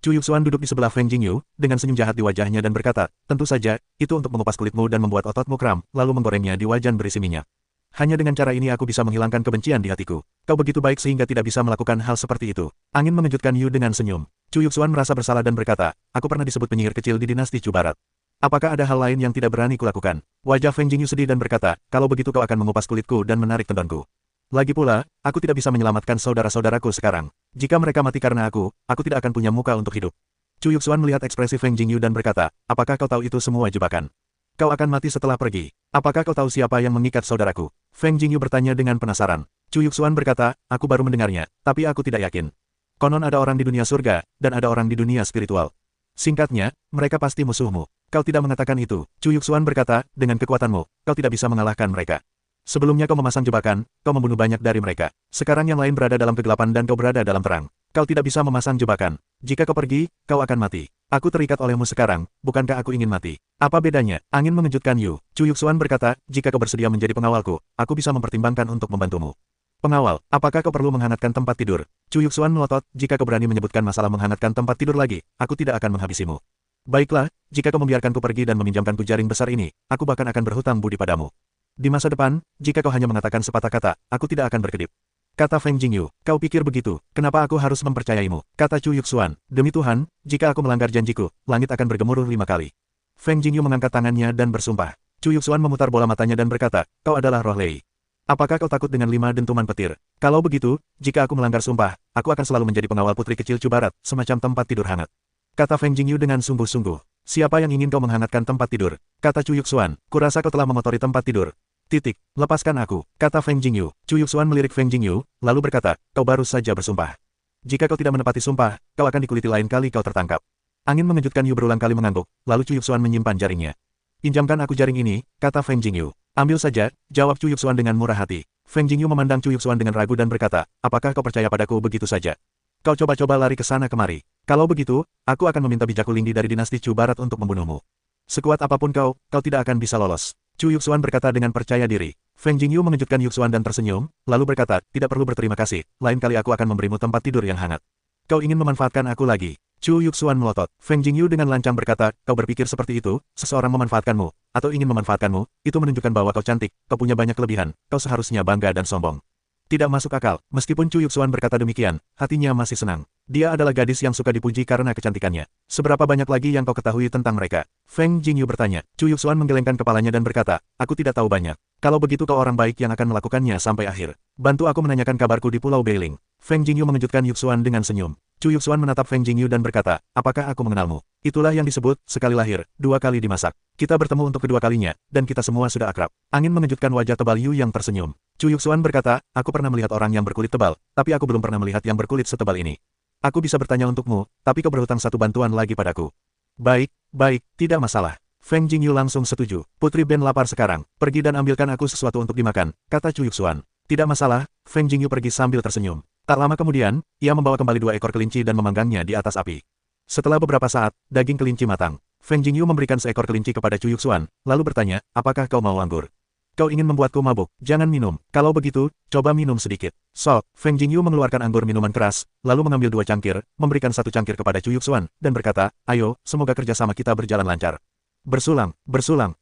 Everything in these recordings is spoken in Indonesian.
Chu Yuxuan duduk di sebelah Feng Jingyu, dengan senyum jahat di wajahnya dan berkata, tentu saja, itu untuk mengupas kulitmu dan membuat ototmu kram, lalu menggorengnya di wajan berisi minyak. Hanya dengan cara ini aku bisa menghilangkan kebencian di hatiku. Kau begitu baik sehingga tidak bisa melakukan hal seperti itu. Angin mengejutkan Yu dengan senyum. Chu Yuxuan merasa bersalah dan berkata, aku pernah disebut penyihir kecil di dinasti Chu Barat. Apakah ada hal lain yang tidak berani kulakukan? Wajah Feng Jingyu sedih dan berkata, kalau begitu kau akan mengupas kulitku dan menarik tendonku. Lagi pula, aku tidak bisa menyelamatkan saudara-saudaraku sekarang. Jika mereka mati karena aku tidak akan punya muka untuk hidup. Chu Yuxuan melihat ekspresi Feng Jingyu dan berkata, apakah kau tahu itu semua jebakan? Kau akan mati setelah pergi. Apakah kau tahu siapa yang mengikat saudaraku? Feng Jingyu bertanya dengan penasaran. Chu Yuxuan berkata, aku baru mendengarnya, tapi aku tidak yakin. Konon ada orang di dunia surga, dan ada orang di dunia spiritual. Singkatnya, mereka pasti musuhmu. Kau tidak mengatakan itu. Chu Yuxuan berkata, dengan kekuatanmu, kau tidak bisa mengalahkan mereka. Sebelumnya kau memasang jebakan, kau membunuh banyak dari mereka. Sekarang yang lain berada dalam kegelapan dan kau berada dalam terang. Kau tidak bisa memasang jebakan. Jika kau pergi, kau akan mati. Aku terikat olehmu sekarang, bukankah aku ingin mati? Apa bedanya? Angin mengejutkan Yu. Chu Yuxuan berkata, jika kau bersedia menjadi pengawalku, aku bisa mempertimbangkan untuk membantumu. Pengawal, apakah kau perlu menghangatkan tempat tidur? Chu Yuxuan melotot, jika kau berani menyebutkan masalah menghangatkan tempat tidur lagi, aku tidak akan menghabisimu. Baiklah, jika kau membiarkanku pergi dan meminjamkanku jaring besar ini, aku bahkan akan berhutang budi padamu. Di masa depan, jika kau hanya mengatakan sepatah kata, aku tidak akan berkedip. Kata Feng Jingyu, kau pikir begitu, kenapa aku harus mempercayaimu? Kata Chu Yuxuan, demi Tuhan, jika aku melanggar janjiku, langit akan bergemuruh 5 kali. Feng Jingyu mengangkat tangannya dan bersumpah. Chu Yuxuan memutar bola matanya dan berkata, kau adalah roh Lei. Apakah kau takut dengan 5 dentuman petir? Kalau begitu, jika aku melanggar sumpah, aku akan selalu menjadi pengawal putri kecil Chu Barat, semacam tempat tidur hangat. Kata Feng Jingyu dengan sungguh-sungguh. Siapa yang ingin kau menghangatkan tempat tidur? Kata Chu Yuxuan, kurasa kau telah mengotori tempat tidur. Lepaskan aku, kata Feng Jingyu. Chu Yuxuan melirik Feng Jingyu, lalu berkata, kau baru saja bersumpah. Jika kau tidak menepati sumpah, kau akan dikuliti lain kali kau tertangkap. Angin mengejutkan Yu berulang kali mengangguk, lalu Chu Yuxuan menyimpan jaringnya. Pinjamkan aku jaring ini, kata Feng Jingyu. Ambil saja, jawab Chu Yuxuan dengan murah hati. Feng Jingyu memandang Chu Yuxuan dengan ragu dan berkata, apakah kau percaya padaku begitu saja? Kau coba-coba lari ke sana kemari. Kalau begitu, aku akan meminta bijaku Lingdi dari dinasti Chu Barat untuk membunuhmu. Sekuat apapun kau tidak akan bisa lolos. Chu Yuxuan berkata dengan percaya diri. Feng Jingyu mengejutkan Yuxuan dan tersenyum, lalu berkata, tidak perlu berterima kasih, lain kali aku akan memberimu tempat tidur yang hangat. Kau ingin memanfaatkan aku lagi? Chu Yuxuan melotot. Feng Jingyu dengan lancang berkata, kau berpikir seperti itu, seseorang memanfaatkanmu, atau ingin memanfaatkanmu, itu menunjukkan bahwa kau cantik, kau punya banyak kelebihan, kau seharusnya bangga dan sombong. Tidak masuk akal, meskipun Chu Yuxuan berkata demikian, hatinya masih senang. Dia adalah gadis yang suka dipuji karena kecantikannya. Seberapa banyak lagi yang kau ketahui tentang mereka? Feng Jingyu bertanya. Chu Yuxuan menggelengkan kepalanya dan berkata, aku tidak tahu banyak. Kalau begitu kau orang baik yang akan melakukannya sampai akhir. Bantu aku menanyakan kabarku di Pulau Beiling. Feng Jingyu mengejutkan Yuxuan dengan senyum. Chu Yuxuan menatap Feng Jingyu dan berkata, apakah aku mengenalmu? Itulah yang disebut, sekali lahir, 2 kali dimasak. Kita bertemu untuk kedua kalinya, dan kita semua sudah akrab. Angin mengejutkan wajah tebal Yu yang tersenyum. Chu Yuxuan berkata, aku pernah melihat orang yang berkulit tebal, tapi aku belum pernah melihat yang berkulit setebal ini. Aku bisa bertanya untukmu, tapi kau berhutang satu bantuan lagi padaku. Baik, tidak masalah. Feng Jingyu langsung setuju. Putri Ben lapar sekarang, pergi dan ambilkan aku sesuatu untuk dimakan, kata Chu Yuxuan. Tidak masalah, Feng Jingyu pergi sambil tersenyum. Tak lama kemudian, ia membawa kembali 2 ekor kelinci dan memanggangnya di atas api. Setelah beberapa saat, daging kelinci matang. Feng Jingyu memberikan seekor kelinci kepada Chu Yuxuan, lalu bertanya, apakah kau mau anggur? Kau ingin membuatku mabuk, jangan minum. Kalau begitu, coba minum sedikit. Sok, Feng Jingyu mengeluarkan anggur minuman keras, lalu mengambil 2 cangkir, memberikan 1 cangkir kepada Chu Yuxuan, dan berkata, ayo, semoga kerjasama kita berjalan lancar. Bersulang.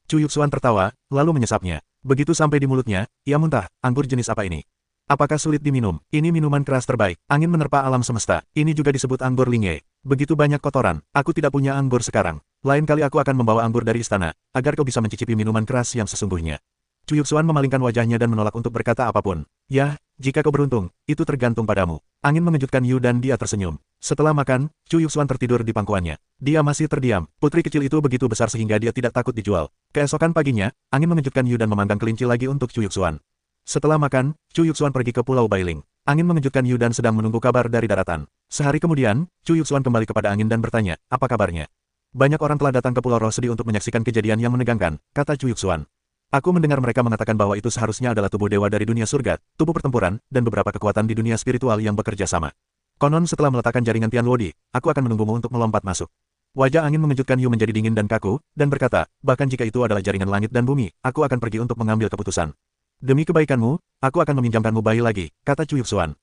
Chu Yuxuan tertawa, lalu menyesapnya. Begitu sampai di mulutnya, ia muntah, anggur jenis apa ini? Apakah sulit diminum? Ini minuman keras terbaik. Angin menerpa alam semesta. Ini juga disebut anggur Lingye. Begitu banyak kotoran. Aku tidak punya anggur sekarang. Lain kali aku akan membawa anggur dari istana, agar kau bisa mencicipi minuman keras yang sesungguhnya. Chu Yuxuan memalingkan wajahnya dan menolak untuk berkata apapun. Ya, jika kau beruntung, itu tergantung padamu. Angin mengejutkan Yu dan dia tersenyum. Setelah makan, Chu Yuxuan tertidur di pangkuannya. Dia masih terdiam. Putri kecil itu begitu besar sehingga dia tidak takut dijual. Keesokan paginya, angin mengejutkan Yu dan memanggang kelinci lagi untuk Chu Yuxuan. Setelah makan, Chu Yuxuan pergi ke Pulau Bailing. Angin mengejutkan Yu dan sedang menunggu kabar dari daratan. Sehari kemudian, Chu Yuxuan kembali kepada angin dan bertanya, apa kabarnya? Banyak orang telah datang ke Pulau Roh Sedih untuk menyaksikan kejadian yang menegangkan, kata Chu Yuxuan. Aku mendengar mereka mengatakan bahwa itu seharusnya adalah tubuh dewa dari dunia surga, tubuh pertempuran, dan beberapa kekuatan di dunia spiritual yang bekerja sama. Konon setelah meletakkan jaringan Tian Luodi, aku akan menunggumu untuk melompat masuk. Wajah angin mengejutkan Yu menjadi dingin dan kaku, dan berkata, bahkan jika itu adalah jaringan langit dan bumi, aku akan pergi untuk mengambil keputusan. Demi kebaikanmu, aku akan meminjamkanmu bayi lagi, kata Chu Yuxuan.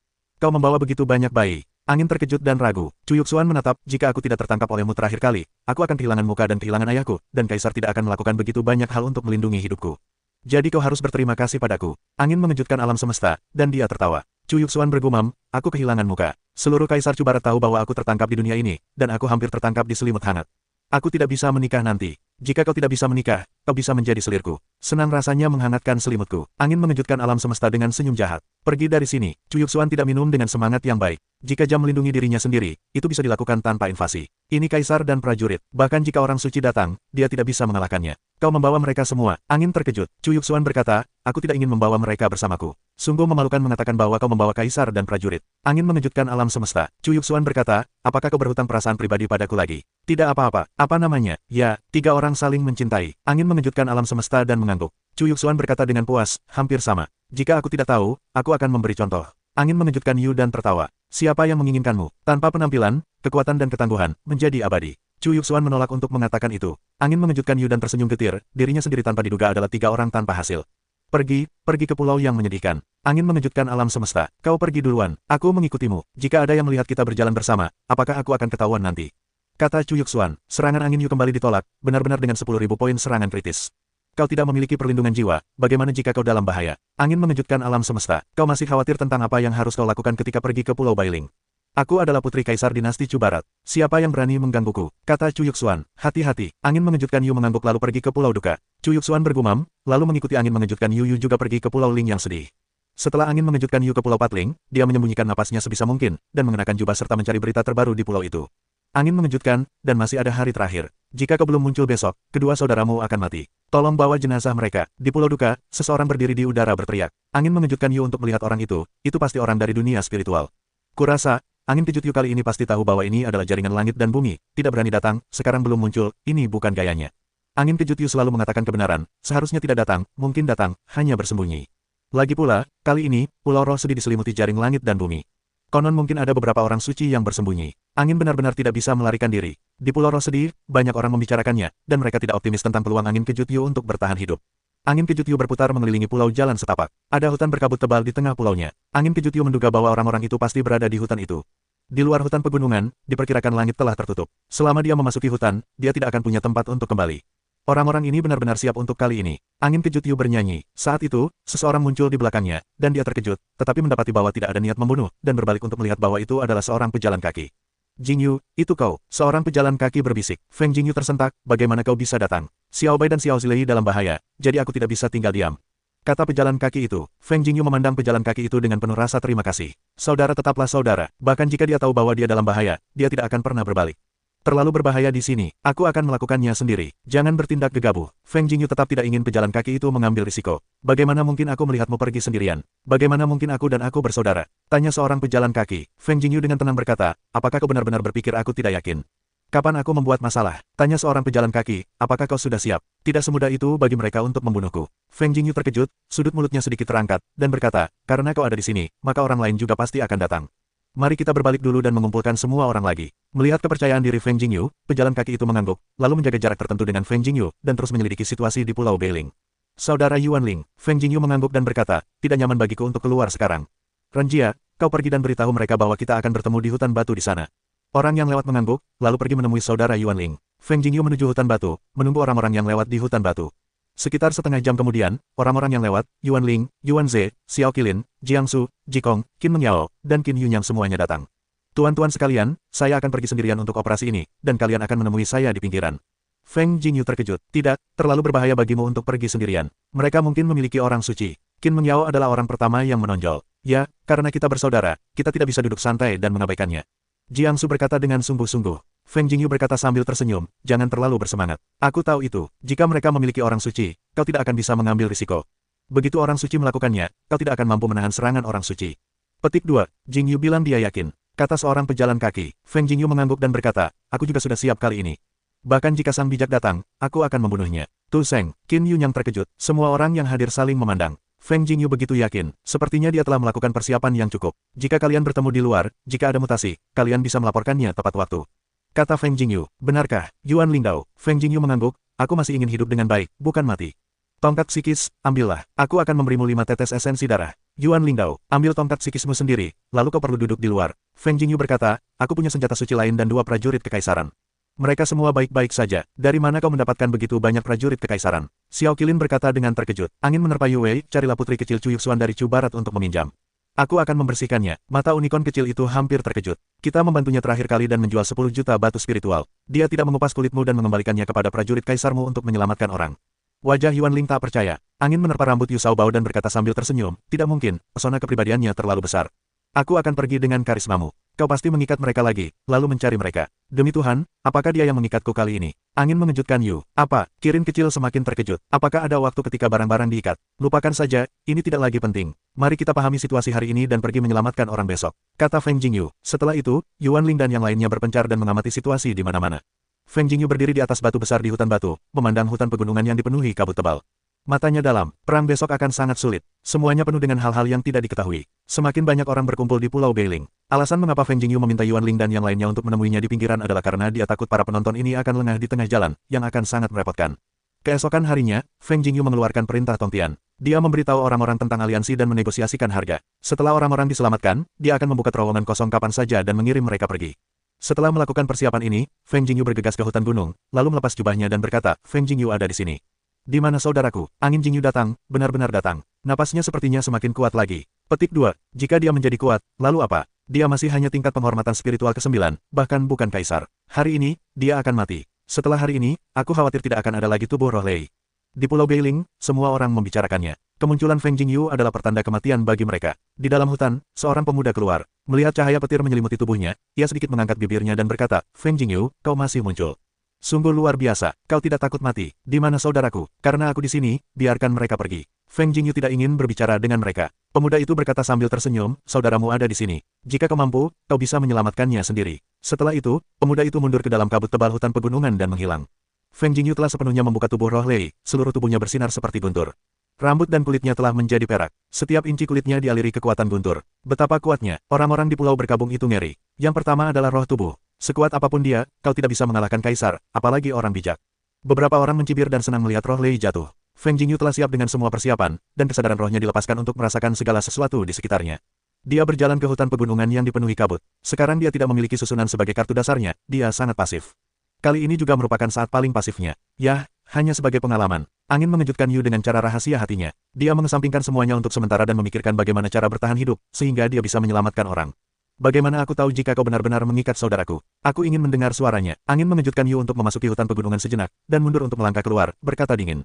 Kau membawa begitu banyak bayi. Angin terkejut dan ragu. Chu Yuxuan menatap, jika aku tidak tertangkap olehmu terakhir kali, aku akan kehilangan muka dan kehilangan ayahku, dan Kaisar tidak akan melakukan begitu banyak hal untuk melindungi hidupku. Jadi kau harus berterima kasih padaku. Angin mengejutkan alam semesta, dan dia tertawa. Chu Yuxuan bergumam, aku kehilangan muka. Seluruh Kaisar Chu Barat tahu bahwa aku tertangkap di dunia ini, dan aku hampir tertangkap di selimut hangat. Aku tidak bisa menikah nanti. Jika kau tidak bisa menikah, kau bisa menjadi selirku. Senang rasanya menghangatkan selimutku. Angin mengejutkan alam semesta dengan senyum jahat. Pergi dari sini. Chu Yuxuan tidak minum dengan semangat yang baik. Jika Jam melindungi dirinya sendiri, itu bisa dilakukan tanpa invasi. Ini Kaisar dan prajurit. Bahkan jika orang suci datang, dia tidak bisa mengalahkannya. Kau membawa mereka semua. Angin terkejut. Chu Yuxuan berkata, aku tidak ingin membawa mereka bersamaku. Sungguh memalukan mengatakan bahwa kau membawa Kaisar dan prajurit. Angin mengejutkan alam semesta. Chu Yuxuan berkata, apakah kau berhutang perasaan pribadi padaku lagi? Tidak apa-apa. Apa namanya? Ya, 3 orang saling mencintai. Angin mengejutkan alam semesta dan mengangguk. Chu Yuxuan berkata dengan puas, hampir sama. Jika aku tidak tahu, aku akan memberi contoh. Angin mengejutkan Yu dan tertawa. Siapa yang menginginkanmu? Tanpa penampilan, kekuatan dan ketangguhan, menjadi abadi. Chu Yuxuan menolak untuk mengatakan itu. Angin mengejutkan Yu dan tersenyum getir, dirinya sendiri tanpa diduga adalah 3 orang tanpa hasil. Pergi ke pulau yang menyedihkan. Angin mengejutkan alam semesta. Kau pergi duluan, aku mengikutimu. Jika ada yang melihat kita berjalan bersama, apakah aku akan ketahuan nanti? Kata Chu Yuxuan, serangan angin Yu kembali ditolak, benar-benar dengan 10.000 poin serangan kritis. Kau tidak memiliki perlindungan jiwa, bagaimana jika kau dalam bahaya? Angin mengejutkan alam semesta. Kau masih khawatir tentang apa yang harus kau lakukan ketika pergi ke Pulau Bailing? Aku adalah putri Kaisar dinasti Chu Barat. Siapa yang berani menggangguku? Kata Chu Yuxuan. Hati-hati. Angin mengejutkan Yu mengangguk lalu pergi ke Pulau Duka. Chu Yuxuan bergumam, lalu mengikuti angin mengejutkan Yu. Yu juga pergi ke Pulau Ling yang sedih. Setelah angin mengejutkan Yu ke Pulau Patling, dia menyembunyikan napasnya sebisa mungkin, dan mengenakan jubah serta mencari berita terbaru di pulau itu. Angin mengejutkan, dan masih ada hari terakhir. Jika kau belum muncul besok, kedua saudaramu akan mati. Tolong bawa jenazah mereka. Di Pulau Duka, seseorang berdiri di udara berteriak. Angin mengejutkan Yu untuk melihat orang itu pasti orang dari dunia spiritual. Kurasa, angin kejut Yu kali ini pasti tahu bahwa ini adalah jaringan langit dan bumi, tidak berani datang, sekarang belum muncul, ini bukan gayanya. Angin kejut Yu selalu mengatakan kebenaran, seharusnya tidak datang, mungkin datang, hanya bersembunyi. Lagi pula, kali ini, Pulau Roh Sedih diselimuti jaring langit dan bumi. Konon mungkin ada beberapa orang suci yang bersembunyi. Angin benar-benar tidak bisa melarikan diri. Di Pulau Roh Sedih, banyak orang membicarakannya, dan mereka tidak optimis tentang peluang angin kejut Yu untuk bertahan hidup. Angin kejut Yu berputar mengelilingi pulau jalan setapak. Ada hutan berkabut tebal di tengah pulaunya. Angin kejut Yu menduga bahwa orang-orang itu pasti berada di hutan itu. Di luar hutan pegunungan, diperkirakan langit telah tertutup. Selama dia memasuki hutan, dia tidak akan punya tempat untuk kembali. Orang-orang ini benar-benar siap untuk kali ini. Angin kejut Yu bernyanyi. Saat itu, seseorang muncul di belakangnya, dan dia terkejut, tetapi mendapati bahwa tidak ada niat membunuh, dan berbalik untuk melihat bahwa itu adalah seorang pejalan kaki. Jing Yu, itu kau. Seorang pejalan kaki berbisik. Feng Jing Yu tersentak, bagaimana kau bisa datang? Xiao Bai dan Xiao Zilei dalam bahaya, jadi aku tidak bisa tinggal diam. Kata pejalan kaki itu. Feng Jing Yu memandang pejalan kaki itu dengan penuh rasa terima kasih. Saudara tetaplah saudara, bahkan jika dia tahu bahwa dia dalam bahaya, dia tidak akan pernah berbalik. Terlalu berbahaya di sini, aku akan melakukannya sendiri. Jangan bertindak gegabah. Feng Jing Yu tetap tidak ingin pejalan kaki itu mengambil risiko. Bagaimana mungkin aku melihatmu pergi sendirian? Bagaimana mungkin aku dan aku bersaudara? Tanya seorang pejalan kaki. Feng Jing Yu dengan tenang berkata, apakah kau benar-benar berpikir aku tidak yakin? Kapan aku membuat masalah? Tanya seorang pejalan kaki, apakah kau sudah siap? Tidak semudah itu bagi mereka untuk membunuhku. Feng Jing Yu terkejut, sudut mulutnya sedikit terangkat, dan berkata, karena kau ada di sini, maka orang lain juga pasti akan datang. Mari kita berbalik dulu dan mengumpulkan semua orang lagi. Melihat kepercayaan diri Feng Jing Yu, pejalan kaki itu mengangguk, lalu menjaga jarak tertentu dengan Feng Jing Yu, dan terus menyelidiki situasi di Pulau Bailing. Saudara Yuan Ling, Feng Jing Yu mengangguk dan berkata, tidak nyaman bagiku untuk keluar sekarang. Renjia, kau pergi dan beritahu mereka bahwa kita akan bertemu di hutan batu di sana. Orang yang lewat mengangguk, lalu pergi menemui saudara Yuan Ling. Feng Jing Yu menuju hutan batu, menunggu orang-orang yang lewat di hutan batu. Sekitar setengah jam kemudian, orang-orang yang lewat, Yuan Ling, Yuan Ze, Xiao Qilin, Jiangsu, Jikong, Qin Mengyao, dan Qin Yunyang semuanya datang. Tuan-tuan sekalian, saya akan pergi sendirian untuk operasi ini, dan kalian akan menemui saya di pinggiran. Feng Jing Yu terkejut. Tidak, terlalu berbahaya bagimu untuk pergi sendirian. Mereka mungkin memiliki orang suci. Qin Mengyao adalah orang pertama yang menonjol. Ya, karena kita bersaudara, kita tidak bisa duduk santai dan mengabaikannya. Jiangsu berkata dengan sungguh-sungguh. Feng Jing Yu berkata sambil tersenyum, jangan terlalu bersemangat. Aku tahu itu, jika mereka memiliki orang suci, kau tidak akan bisa mengambil risiko. Begitu orang suci melakukannya, kau tidak akan mampu menahan serangan orang suci. Petik 2, Jing Yu bilang dia yakin. Kata seorang pejalan kaki. Feng Jing Yu mengangguk dan berkata, aku juga sudah siap kali ini. Bahkan jika sang bijak datang, aku akan membunuhnya. Tu Seng, Qin Yu yang terkejut, semua orang yang hadir saling memandang. Feng Jing Yu begitu yakin, sepertinya dia telah melakukan persiapan yang cukup. Jika kalian bertemu di luar, jika ada mutasi, kalian bisa melaporkannya tepat waktu. Kata Feng Jing Yu, benarkah? Yuan Lingdao. Feng Jing Yu mengangguk, aku masih ingin hidup dengan baik, bukan mati. Tongkat psikis, ambillah, aku akan memberimu 5 tetes esensi darah. Yuan Lingdao, ambil tongkat psikismu sendiri, lalu kau perlu duduk di luar. Feng Jingyu berkata, aku punya senjata suci lain dan 2 prajurit kekaisaran. Mereka semua baik-baik saja. Dari mana kau mendapatkan begitu banyak prajurit kekaisaran? Xiao Qilin berkata dengan terkejut. Angin menerpa Yu Wei, carilah putri kecil Chu Yuxuan dari Chu Barat untuk meminjam. Aku akan membersihkannya. Mata unicorn kecil itu hampir terkejut. Kita membantunya terakhir kali dan menjual 10 juta batu spiritual. Dia tidak mengupas kulitmu dan mengembalikannya kepada prajurit kaisarmu untuk menyelamatkan orang. Wajah Yuan Ling tak percaya. Angin menerpa rambut Yu Shaobao dan berkata sambil tersenyum, tidak mungkin, pesona kepribadiannya terlalu besar. Aku akan pergi dengan karismamu. Kau pasti mengikat mereka lagi, lalu mencari mereka. Demi Tuhan, apakah dia yang mengikatku kali ini? Angin mengejutkan Yu. Apa? Kirin kecil semakin terkejut. Apakah ada waktu ketika barang-barang diikat? Lupakan saja, ini tidak lagi penting. Mari kita pahami situasi hari ini dan pergi menyelamatkan orang besok. Kata Feng Jingyu. Setelah itu, Yuan Ling dan yang lainnya berpencar dan mengamati situasi di mana-mana. Feng Jingyu berdiri di atas batu besar di hutan batu, memandang hutan pegunungan yang dipenuhi kabut tebal. Matanya dalam, perang besok akan sangat sulit. Semuanya penuh dengan hal-hal yang tidak diketahui. Semakin banyak orang berkumpul di Pulau Beiling. Alasan mengapa Feng Jingyu meminta Yuan Ling dan yang lainnya untuk menemuinya di pinggiran adalah karena dia takut para penonton ini akan lengah di tengah jalan, yang akan sangat merepotkan. Keesokan harinya, Feng Jingyu mengeluarkan perintah Tongtian. Dia memberitahu orang-orang tentang aliansi dan menegosiasikan harga. Setelah orang-orang diselamatkan, dia akan membuka terowongan kosong kapan saja dan mengirim mereka pergi. Setelah melakukan persiapan ini, Feng Jingyu bergegas ke hutan gunung, lalu melepas jubahnya dan berkata, Feng Jingyu ada di sini. Di mana saudaraku? Angin Jingyu datang, benar-benar datang. Napasnya sepertinya semakin kuat lagi. Petik 2. Jika dia menjadi kuat, lalu apa? Dia masih hanya tingkat penghormatan spiritual ke-9, bahkan bukan kaisar. Hari ini, dia akan mati. Setelah hari ini, aku khawatir tidak akan ada lagi tubuh roh Lei. Di Pulau Beiling, semua orang membicarakannya. Kemunculan Feng Jingyu adalah pertanda kematian bagi mereka. Di dalam hutan, seorang pemuda keluar. Melihat cahaya petir menyelimuti tubuhnya, ia sedikit mengangkat bibirnya dan berkata, Feng Jingyu, kau masih muncul. Sungguh luar biasa, kau tidak takut mati. Di mana saudaraku? Karena aku di sini, biarkan mereka pergi. Feng Jingyu tidak ingin berbicara dengan mereka. Pemuda itu berkata sambil tersenyum, saudaramu ada di sini. Jika kau mampu, kau bisa menyelamatkannya sendiri. Setelah itu, pemuda itu mundur ke dalam kabut tebal hutan pegunungan dan menghilang. Feng Jingyu telah sepenuhnya membuka tubuh roh Lei, seluruh tubuhnya bersinar seperti guntur. Rambut dan kulitnya telah menjadi perak. Setiap inci kulitnya dialiri kekuatan guntur. Betapa kuatnya, orang-orang di pulau berkabung itu ngeri. Yang pertama adalah roh tubuh. Sekuat apapun dia, kau tidak bisa mengalahkan kaisar, apalagi orang bijak. Beberapa orang mencibir dan senang melihat roh Lei jatuh. Feng Jingyu telah siap dengan semua persiapan, dan kesadaran rohnya dilepaskan untuk merasakan segala sesuatu di sekitarnya. Dia berjalan ke hutan pegunungan yang dipenuhi kabut. Sekarang dia tidak memiliki susunan sebagai kartu dasarnya, dia sangat pasif. Kali ini juga merupakan saat paling pasifnya. Yah, hanya sebagai pengalaman. Angin mengejutkan Yu dengan cara rahasia hatinya. Dia mengesampingkan semuanya untuk sementara dan memikirkan bagaimana cara bertahan hidup, sehingga dia bisa menyelamatkan orang. Bagaimana aku tahu jika kau benar-benar mengikat saudaraku? Aku ingin mendengar suaranya. Angin mengejutkan Yu untuk memasuki hutan pegunungan sejenak, dan mundur untuk melangkah keluar, berkata dingin.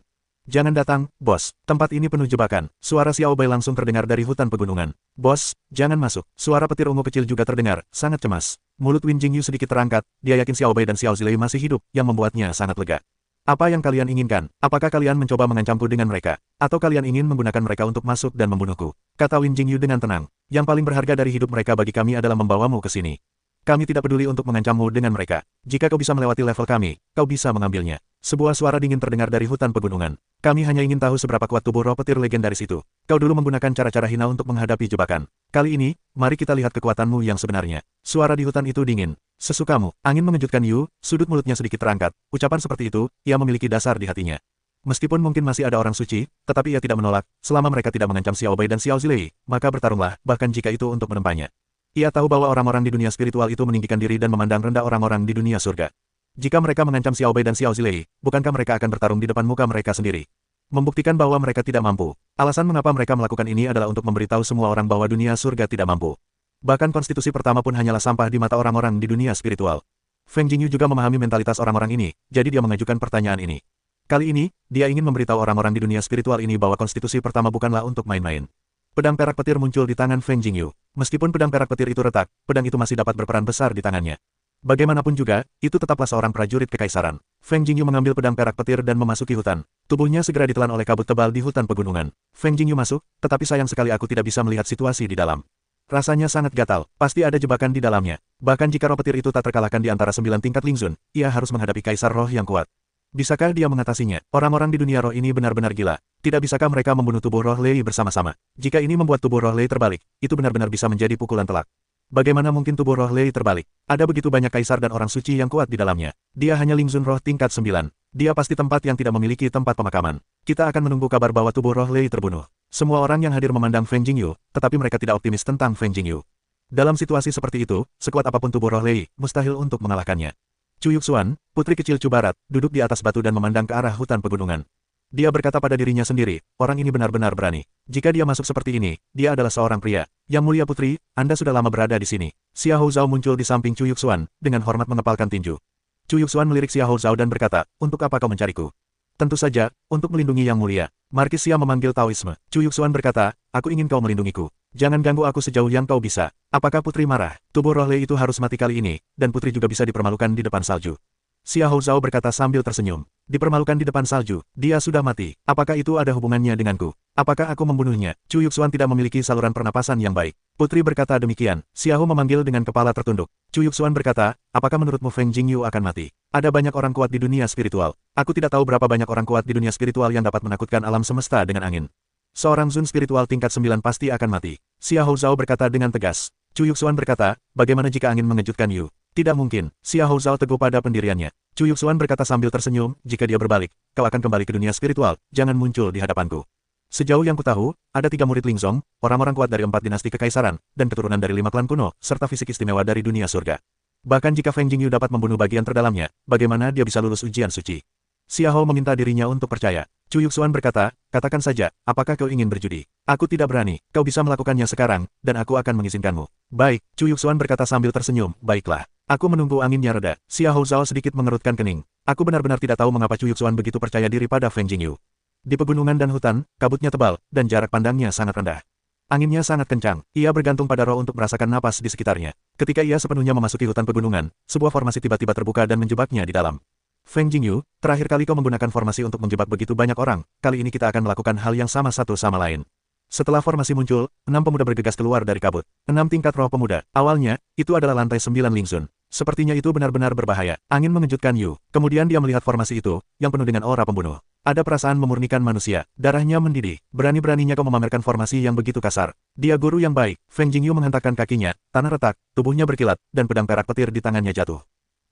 Jangan datang, bos. Tempat ini penuh jebakan. Suara Xiao Bai langsung terdengar dari hutan pegunungan. Bos, jangan masuk. Suara petir ungu kecil juga terdengar, sangat cemas. Mulut Win Jingyu sedikit terangkat, dia yakin Xiao Bai dan Xiao Zilei masih hidup, yang membuatnya sangat lega. Apa yang kalian inginkan? Apakah kalian mencoba mengancamku dengan mereka? Atau kalian ingin menggunakan mereka untuk masuk dan membunuhku? Kata Win Jingyu dengan tenang. Yang paling berharga dari hidup mereka bagi kami adalah membawamu ke sini. Kami tidak peduli untuk mengancammu dengan mereka. Jika kau bisa melewati level kami, kau bisa mengambilnya. Sebuah suara dingin terdengar dari hutan pegunungan. Kami hanya ingin tahu seberapa kuat tubuh roh petir legendaris itu. Kau dulu menggunakan cara-cara hina untuk menghadapi jebakan. Kali ini, mari kita lihat kekuatanmu yang sebenarnya. Suara di hutan itu dingin. Sesukamu. Angin mengejutkan Yu, sudut mulutnya sedikit terangkat. Ucapan seperti itu, ia memiliki dasar di hatinya. Meskipun mungkin masih ada orang suci, tetapi ia tidak menolak. Selama mereka tidak mengancam Xiao Bai dan Xiao Zilei, maka bertarunglah, bahkan jika itu untuk menempanya. Ia tahu bahwa orang-orang di dunia spiritual itu meninggikan diri dan memandang rendah orang-orang di dunia surga. Jika mereka mengancam Xiao Bai dan Xiao Zilei, bukankah mereka akan bertarung di depan muka mereka sendiri? Membuktikan bahwa mereka tidak mampu. Alasan mengapa mereka melakukan ini adalah untuk memberitahu semua orang bahwa dunia surga tidak mampu. Bahkan konstitusi pertama pun hanyalah sampah di mata orang-orang di dunia spiritual. Feng Jingyu juga memahami mentalitas orang-orang ini, jadi dia mengajukan pertanyaan ini. Kali ini, dia ingin memberitahu orang-orang di dunia spiritual ini bahwa konstitusi pertama bukanlah untuk main-main. Pedang perak petir muncul di tangan Feng Jingyu. Meskipun pedang perak petir itu retak, pedang itu masih dapat berperan besar di tangannya. Bagaimanapun juga, itu tetaplah seorang prajurit kekaisaran. Feng Jingyu mengambil pedang perak petir dan memasuki hutan. Tubuhnya segera ditelan oleh kabut tebal di hutan pegunungan. Feng Jingyu masuk, tetapi sayang sekali aku tidak bisa melihat situasi di dalam. Rasanya sangat gatal, pasti ada jebakan di dalamnya. Bahkan jika roh petir itu tak terkalahkan di antara 9 tingkat Lingzun, ia harus menghadapi kaisar roh yang kuat. Bisakah dia mengatasinya? Orang-orang di dunia roh ini benar-benar gila. Tidak bisakah mereka membunuh tubuh roh Lei bersama-sama? Jika ini membuat tubuh roh Lei terbalik, itu benar-benar bisa menjadi pukulan telak. Bagaimana mungkin tubuh roh Lei terbalik? Ada begitu banyak kaisar dan orang suci yang kuat di dalamnya. Dia hanya Ling Zun roh tingkat 9. Dia pasti tempat yang tidak memiliki tempat pemakaman. Kita akan menunggu kabar bahwa tubuh roh Lei terbunuh. Semua orang yang hadir memandang Feng Jingyu, tetapi mereka tidak optimis tentang Feng Jingyu. Dalam situasi seperti itu, sekuat apapun tubuh roh Lei, mustahil untuk mengalahkannya. Chu Yuxuan, putri kecil Chu Barat, duduk di atas batu dan memandang ke arah hutan pegunungan. Dia berkata pada dirinya sendiri, orang ini benar-benar berani. Jika dia masuk seperti ini, dia adalah seorang pria. Yang mulia putri, Anda sudah lama berada di sini. Xia Houzhao muncul di samping Chu Yuxuan, dengan hormat mengepalkan tinju. Chu Yuxuan melirik Xia Houzhao dan berkata, untuk apa kau mencariku? Tentu saja, untuk melindungi yang mulia. Markis Xia memanggil Taoisme. Chu Yuxuan berkata, aku ingin kau melindungiku. Jangan ganggu aku sejauh yang kau bisa. Apakah putri marah? Tubuh roh Lei itu harus mati kali ini, dan putri juga bisa dipermalukan di depan salju. Xia Houzhao berkata sambil tersenyum. Dipermalukan di depan salju, dia sudah mati. Apakah itu ada hubungannya denganku? Apakah aku membunuhnya? Chu Yuxuan tidak memiliki saluran pernapasan yang baik. Putri berkata demikian. Xiahou memanggil dengan kepala tertunduk. Chu Yuxuan berkata, apakah menurutmu Feng Jingyu akan mati? Ada banyak orang kuat di dunia spiritual. Aku tidak tahu berapa banyak orang kuat di dunia spiritual yang dapat menakutkan alam semesta dengan angin. Seorang Zun spiritual tingkat 9 pasti akan mati. Xia Houzhao berkata dengan tegas. Chu Yuxuan berkata, bagaimana jika angin mengejutkan Yu? Tidak mungkin. Xia Houzhao teguh pada pendiriannya. Chu Yuxuan berkata sambil tersenyum, jika dia berbalik, kau akan kembali ke dunia spiritual, jangan muncul di hadapanku. Sejauh yang kutahu, ada 3 murid Ling Zong, orang-orang kuat dari 4 dinasti kekaisaran, dan keturunan dari 5 klan kuno, serta fisik istimewa dari dunia surga. Bahkan jika Feng Jingyu dapat membunuh bagian terdalamnya, bagaimana dia bisa lulus ujian suci? Xiahou meminta dirinya untuk percaya. Chu Yuxuan berkata, katakan saja, apakah kau ingin berjudi? Aku tidak berani, kau bisa melakukannya sekarang, dan aku akan mengizinkanmu. Baik, Chu Yuxuan berkata sambil tersenyum, baiklah. Aku menunggu anginnya reda. Xia Houzhao sedikit mengerutkan kening. Aku benar-benar tidak tahu mengapa Chu Yuxuan begitu percaya diri pada Feng Jingyu. Di pegunungan dan hutan, kabutnya tebal, dan jarak pandangnya sangat rendah. Anginnya sangat kencang, ia bergantung pada roh untuk merasakan napas di sekitarnya. Ketika ia sepenuhnya memasuki hutan pegunungan, sebuah formasi tiba-tiba terbuka dan menjebaknya di dalam. Feng Jingyu, terakhir kali kau menggunakan formasi untuk menjebak begitu banyak orang, kali ini kita akan melakukan hal yang sama satu sama lain. Setelah formasi muncul, 6 pemuda bergegas keluar dari kabut. 6 tingkat roh pemuda. Awalnya, itu adalah lantai 9 Ling Zun. Sepertinya itu benar-benar berbahaya. Angin mengejutkan Yu. Kemudian dia melihat formasi itu, yang penuh dengan aura pembunuh. Ada perasaan memurnikan manusia. Darahnya mendidih. Berani-beraninya kau memamerkan formasi yang begitu kasar. Dia guru yang baik. Feng Jingyu menghentakkan kakinya, tanah retak, tubuhnya berkilat, dan pedang perak petir di tangannya jatuh.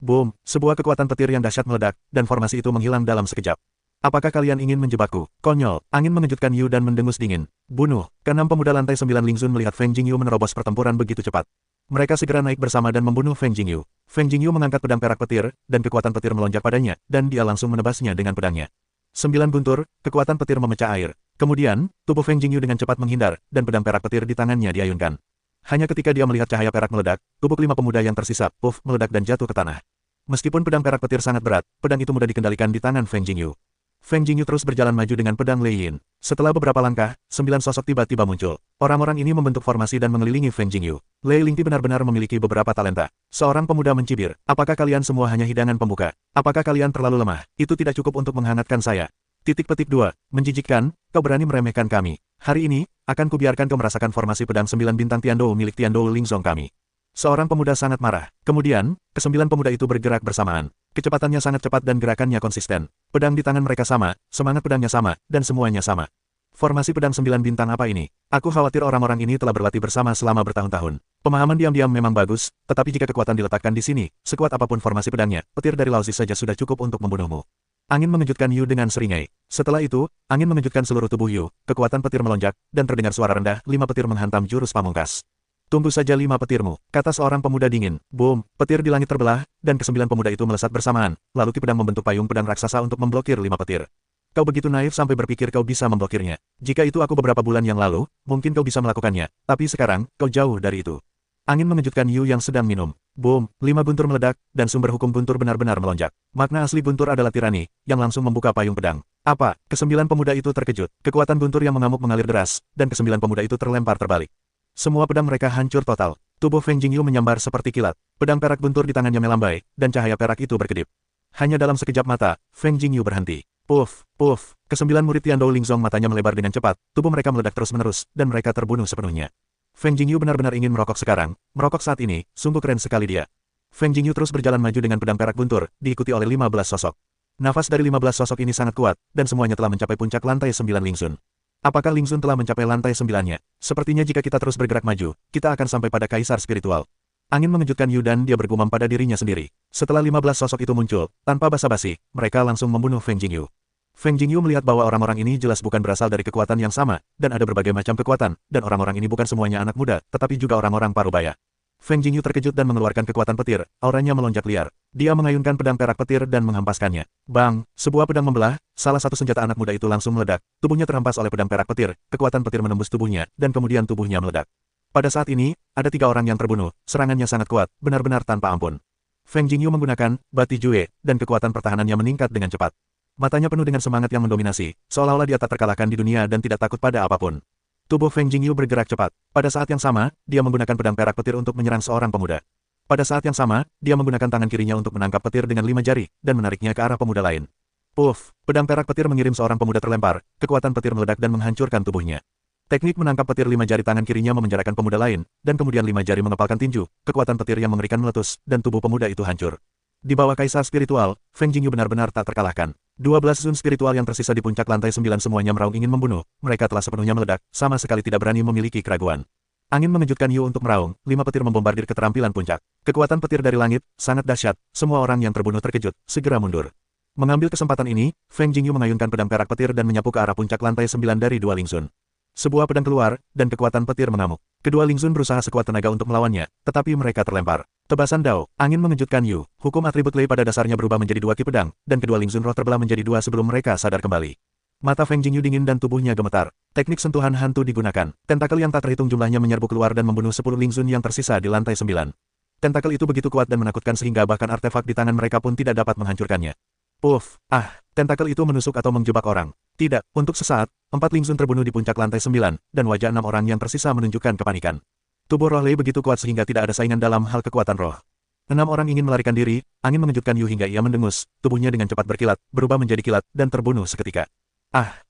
Boom, sebuah kekuatan petir yang dahsyat meledak, dan formasi itu menghilang dalam sekejap. Apakah kalian ingin menjebakku? Konyol, angin mengejutkan Yu dan mendengus dingin. Bunuh. Keenam pemuda lantai 9 Ling Zun melihat Feng Jingyu menerobos pertempuran begitu cepat. Mereka segera naik bersama dan membunuh Feng Jingyu. Feng Jingyu mengangkat pedang perak petir, dan kekuatan petir melonjak padanya, dan dia langsung menebasnya dengan pedangnya. 9 guntur, kekuatan petir memecah air. Kemudian, tubuh Feng Jingyu dengan cepat menghindar, dan pedang perak petir di tangannya diayunkan. Hanya ketika dia melihat cahaya perak meledak, tubuh 5 pemuda yang tersisa, puff, meledak dan jatuh ke tanah. Meskipun pedang perak petir sangat berat, pedang itu mudah dikendalikan di tangan Feng Jingyu. Feng Jingyu terus berjalan maju dengan pedang Lei Yin. Setelah beberapa langkah, 9 sosok tiba-tiba muncul. Orang-orang ini membentuk formasi dan mengelilingi Feng Jingyu. Lei Lingti benar-benar memiliki beberapa talenta. Seorang pemuda mencibir. Apakah kalian semua hanya hidangan pembuka? Apakah kalian terlalu lemah? Itu tidak cukup untuk menghangatkan saya. Titik petik 2. Menjijikkan, kau berani meremehkan kami. Hari ini, akan kubiarkan kau merasakan formasi pedang 9 bintang Tiandou milik Tiandou Ling Zong kami. Seorang pemuda sangat marah. Kemudian, ke-9 pemuda itu bergerak bersamaan. Kecepatannya sangat cepat dan gerakannya konsisten. Pedang di tangan mereka sama, semangat pedangnya sama, dan semuanya sama. Formasi pedang 9 bintang apa ini? Aku khawatir orang-orang ini telah berlatih bersama selama bertahun-tahun. Pemahaman diam-diam memang bagus, tetapi jika kekuatan diletakkan di sini, sekuat apapun formasi pedangnya, petir dari Laozi saja sudah cukup untuk membunuhmu. Angin mengejutkan Yu dengan seringai. Setelah itu, angin mengejutkan seluruh tubuh Yu, kekuatan petir melonjak, dan terdengar suara rendah, 5 petir menghantam jurus pamungkas. Tunggu saja 5 petirmu, kata seorang pemuda dingin. Boom, petir di langit terbelah, dan ke-9 pemuda itu melesat bersamaan, lalu Ki pedang membentuk payung pedang raksasa untuk memblokir 5 petir. Kau begitu naif sampai berpikir kau bisa memblokirnya. Jika itu aku beberapa bulan yang lalu, mungkin kau bisa melakukannya, tapi sekarang, kau jauh dari itu. Angin mengejutkan Yu yang sedang minum. Boom, 5 guntur meledak, dan sumber hukum guntur benar-benar melonjak. Makna asli guntur adalah tirani, yang langsung membuka payung pedang. Apa? Ke-9 pemuda itu terkejut. Kekuatan guntur yang mengamuk mengalir deras, dan ke-9 pemuda itu terlempar terbalik. Semua pedang mereka hancur total. Tubuh Feng Jingyu menyambar seperti kilat. Pedang perak guntur di tangannya melambai, dan cahaya perak itu berkedip. Hanya dalam sekejap mata, Feng Jingyu berhenti. Puff, puff. Ke-9 murid Tiandou Ling Zong matanya melebar dengan cepat, tubuh mereka meledak terus-menerus, dan mereka terbunuh sepenuhnya. Feng Jingyu benar-benar ingin merokok sekarang, merokok saat ini, sungguh keren sekali dia. Feng Jingyu terus berjalan maju dengan pedang perak guntur, diikuti oleh 15 sosok. Nafas dari 15 sosok ini sangat kuat, dan semuanya telah mencapai puncak lantai 9 Ling Zun. Apakah Ling Xun telah mencapai lantai 9-nya? Sepertinya jika kita terus bergerak maju, kita akan sampai pada kaisar spiritual. Angin mengejutkan Yu dan dia bergumam pada dirinya sendiri. Setelah 15 sosok itu muncul, tanpa basa-basi, mereka langsung membunuh Feng Jingyu. Feng Jingyu melihat bahwa orang-orang ini jelas bukan berasal dari kekuatan yang sama, dan ada berbagai macam kekuatan, dan orang-orang ini bukan semuanya anak muda, tetapi juga orang-orang parubaya. Feng Jingyu terkejut dan mengeluarkan kekuatan petir, auranya melonjak liar. Dia mengayunkan pedang perak petir dan menghempaskannya. Bang, sebuah pedang membelah, salah satu senjata anak muda itu langsung meledak. Tubuhnya terhempas oleh pedang perak petir, kekuatan petir menembus tubuhnya, dan kemudian tubuhnya meledak. Pada saat ini, ada 3 orang yang terbunuh, serangannya sangat kuat, benar-benar tanpa ampun. Feng Jingyu menggunakan Bati Jue, dan kekuatan pertahanannya meningkat dengan cepat. Matanya penuh dengan semangat yang mendominasi, seolah-olah dia tak terkalahkan di dunia dan tidak takut pada apapun. Tubuh Feng Jingyu bergerak cepat. Pada saat yang sama, dia menggunakan pedang perak petir untuk menyerang seorang pemuda. Pada saat yang sama, dia menggunakan tangan kirinya untuk menangkap petir dengan 5 jari, dan menariknya ke arah pemuda lain. Puff, pedang perak petir mengirim seorang pemuda terlempar, kekuatan petir meledak dan menghancurkan tubuhnya. Teknik menangkap petir 5 jari tangan kirinya memenjarakan pemuda lain, dan kemudian 5 jari mengepalkan tinju, kekuatan petir yang mengerikan meletus, dan tubuh pemuda itu hancur. Di bawah kaisar spiritual, Feng Jingyu benar-benar tak terkalahkan. 12 Sun spiritual yang tersisa di puncak lantai 9 semuanya meraung ingin membunuh, mereka telah sepenuhnya meledak, sama sekali tidak berani memiliki keraguan. Angin mengejutkan Yu untuk meraung, 5 petir membombardir keterampilan puncak. Kekuatan petir dari langit, sangat dahsyat, semua orang yang terbunuh terkejut, segera mundur. Mengambil kesempatan ini, Feng Jingyu mengayunkan pedang perak petir dan menyapu ke arah puncak lantai 9 dari 2 Ling Xun. Sebuah pedang keluar, dan kekuatan petir mengamuk. Kedua Ling Xun berusaha sekuat tenaga untuk melawannya, tetapi mereka terlempar. Tebasan Dao, angin mengejutkan Yu. Hukum atribut Lei pada dasarnya berubah menjadi 2 ki pedang, dan kedua Ling Xun roh terbelah menjadi 2 sebelum mereka sadar kembali. Mata Feng Jingyu dingin dan tubuhnya gemetar. Teknik sentuhan hantu digunakan. Tentakel yang tak terhitung jumlahnya menyerbu keluar dan membunuh 10 Ling Xun yang tersisa di lantai 9. Tentakel itu begitu kuat dan menakutkan sehingga bahkan artefak di tangan mereka pun tidak dapat menghancurkannya. Puff, tentakel itu menusuk atau menjebak orang. Tidak, untuk sesaat, 4 Ling Xun terbunuh di puncak lantai 9, dan wajah 6 orang yang tersisa menunjukkan kepanikan. Tubuh roh Lei begitu kuat sehingga tidak ada saingan dalam hal kekuatan roh. 6 orang ingin melarikan diri, angin mengejutkan Yu hingga ia mendengus, tubuhnya dengan cepat berkilat, berubah menjadi kilat, dan terbunuh seketika.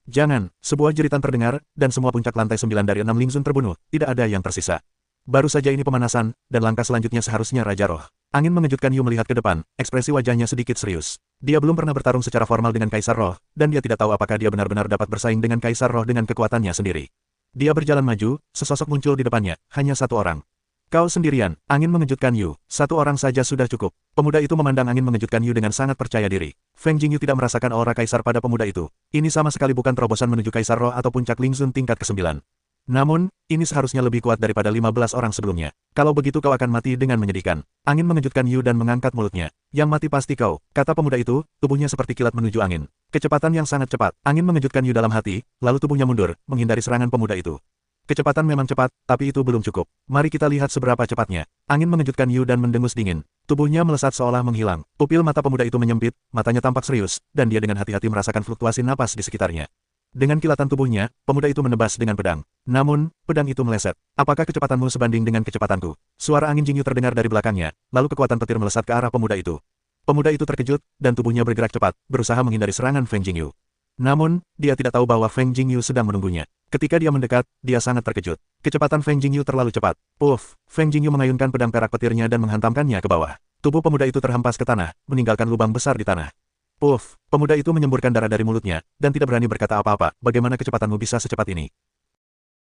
Jangan, sebuah jeritan terdengar, dan semua puncak lantai 9 dari 6 Ling Xun terbunuh, tidak ada yang tersisa. Baru saja ini pemanasan, dan langkah selanjutnya seharusnya Raja Roh. Angin mengejutkan Yu melihat ke depan, ekspresi wajahnya sedikit serius. Dia belum pernah bertarung secara formal dengan Kaisar Roh, dan dia tidak tahu apakah dia benar-benar dapat bersaing dengan Kaisar Roh dengan kekuatannya sendiri. Dia berjalan maju, sesosok muncul di depannya, hanya 1 orang. Kau sendirian, angin mengejutkan Yu, 1 orang saja sudah cukup. Pemuda itu memandang angin mengejutkan Yu dengan sangat percaya diri. Feng Jingyu tidak merasakan aura Kaisar pada pemuda itu. Ini sama sekali bukan terobosan menuju Kaisar Roh atau puncak Ling Xun tingkat ke-9. Namun, ini seharusnya lebih kuat daripada 15 orang sebelumnya. Kalau begitu kau akan mati dengan menyedihkan. Angin mengejutkan Yu dan mengangkat mulutnya. Yang mati pasti kau, kata pemuda itu, tubuhnya seperti kilat menuju angin. Kecepatan yang sangat cepat, angin mengejutkan Yu dalam hati, lalu tubuhnya mundur, menghindari serangan pemuda itu. Kecepatan memang cepat, tapi itu belum cukup. Mari kita lihat seberapa cepatnya. Angin mengejutkan Yu dan mendengus dingin. Tubuhnya melesat seolah menghilang. Pupil mata pemuda itu menyempit, matanya tampak serius, dan dia dengan hati-hati merasakan fluktuasi napas di sekitarnya. Dengan kilatan tubuhnya, pemuda itu menebas dengan pedang. Namun, pedang itu meleset. Apakah kecepatanmu sebanding dengan kecepatanku? Suara angin Jingyu terdengar dari belakangnya, lalu kekuatan petir melesat ke arah pemuda itu. Pemuda itu terkejut, dan tubuhnya bergerak cepat, berusaha menghindari serangan Feng Jingyu. Namun, dia tidak tahu bahwa Feng Jingyu sedang menunggunya. Ketika dia mendekat, dia sangat terkejut. Kecepatan Feng Jingyu terlalu cepat. Puff, Feng Jingyu mengayunkan pedang perak petirnya dan menghantamkannya ke bawah. Tubuh pemuda itu terhempas ke tanah, meninggalkan lubang besar di tanah. Puff, pemuda itu menyemburkan darah dari mulutnya, dan tidak berani berkata apa-apa. Bagaimana kecepatanmu bisa secepat ini?